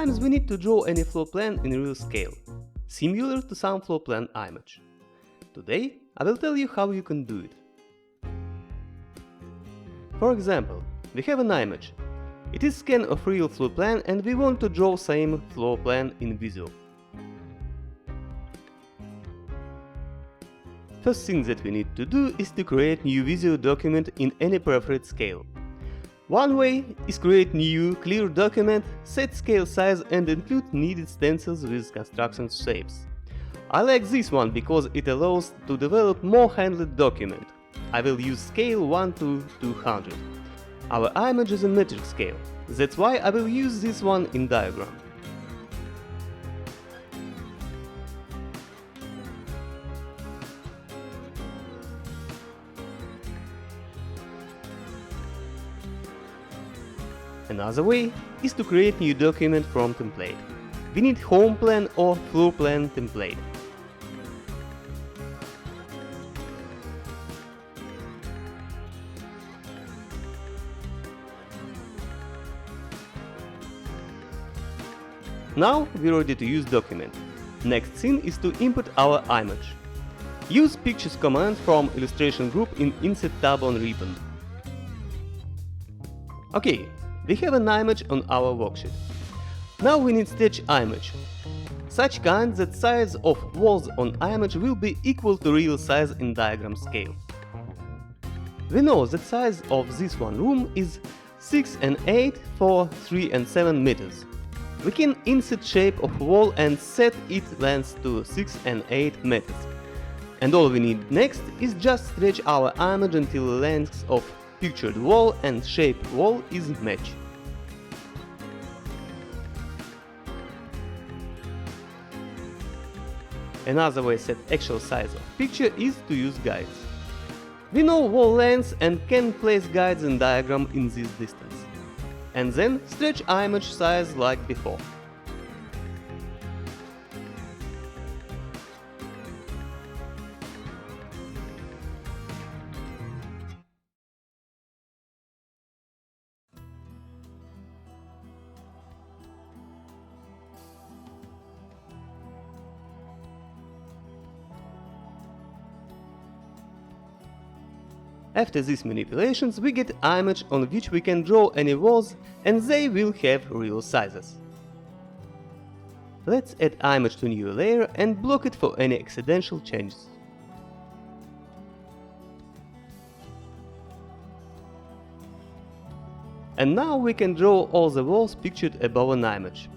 Sometimes we need to draw any floor plan in real scale, similar to some floor plan image. Today I will tell you how you can do it. For example, we have an image. It is scan of real floor plan and we want to draw same floor plan in Visio. First thing that we need to do is to create new Visio document in any preferred scale. One way is create new clear document, set scale size and include needed stencils with construction shapes. I like this one because it allows to develop more handled document. I will use scale 1 to 200. Our image is a metric scale, that's why I will use this one in diagram. Another way is to create new document from template. We need home plan or floor plan template. Now we're ready to use document. Next thing is to input our image. Use pictures command from illustration group in insert tab on ribbon. Okay, we have an image on our worksheet. Now we need sketch image. Such kind that size of walls on image will be equal to real size in diagram scale. We know that size of this one room is 6 and 8 for 3 and 7 meters. We can insert shape of wall and set its length to 6 and 8 meters. And all we need next is just stretch our image until the length of pictured wall and shape wall is matched. Another way to set actual size of picture is to use guides. We know wall length and can place guides in diagram in this distance. And then stretch image size like before. After these manipulations we get image on which we can draw any walls and they will have real sizes. Let's add image to new layer and block it for any accidental changes. And now we can draw all the walls pictured above an image.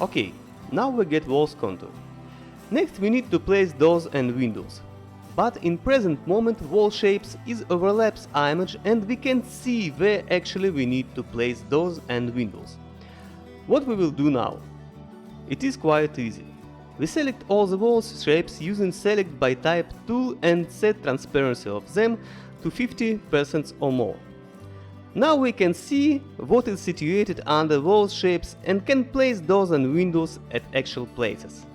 Okay, now we get walls contour. Next we need to place doors and windows. But in present moment wall shapes is overlaps image and we can't see where actually we need to place doors and windows. What we will do now? It is quite easy. We select all the walls shapes using select by type tool and set transparency of them to 50% or more. Now we can see what is situated under wall shapes and can place doors and windows at actual places.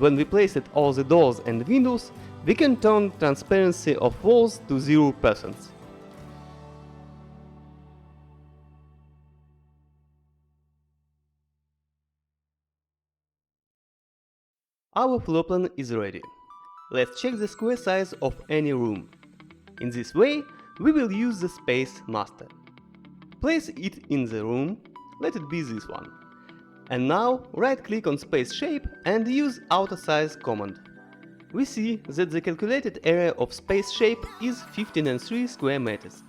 When we place all the doors and windows, we can turn transparency of walls to 0%. Our floor plan is ready. Let's check the square size of any room. In this way, we will use the space master. Place it in the room, let it be this one. And now right-click on space shape and use outer size command. We see that the calculated area of space shape is 15.3 square meters.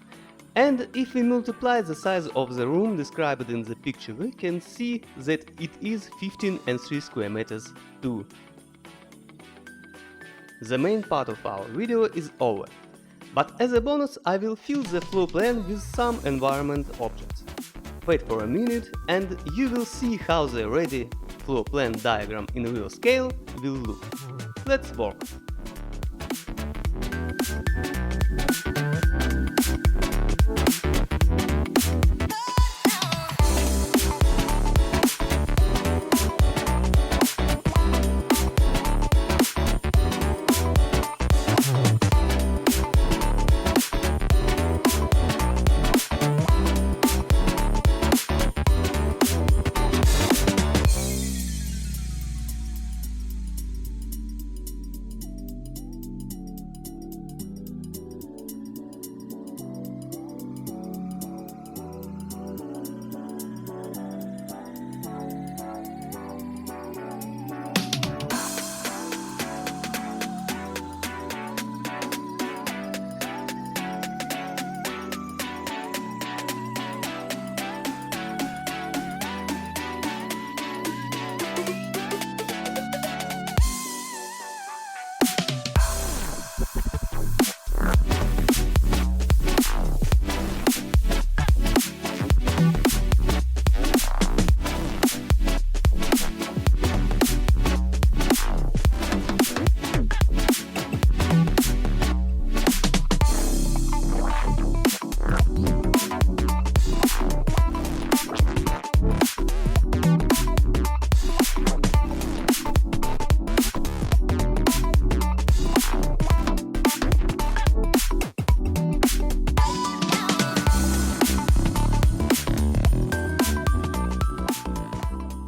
And if we multiply the size of the room described in the picture, we can see that it is 15.3 square meters too. The main part of our video is over, but as a bonus I will fill the floor plan with some environment objects. Wait for a minute and you will see how the ready floor plan diagram in real scale will look. Let's work!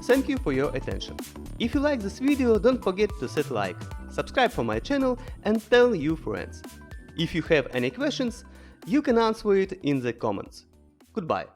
Thank you for your attention. If you like this video, don't forget to set like, subscribe for my channel and tell your friends. If you have any questions, you can answer it in the comments. Goodbye.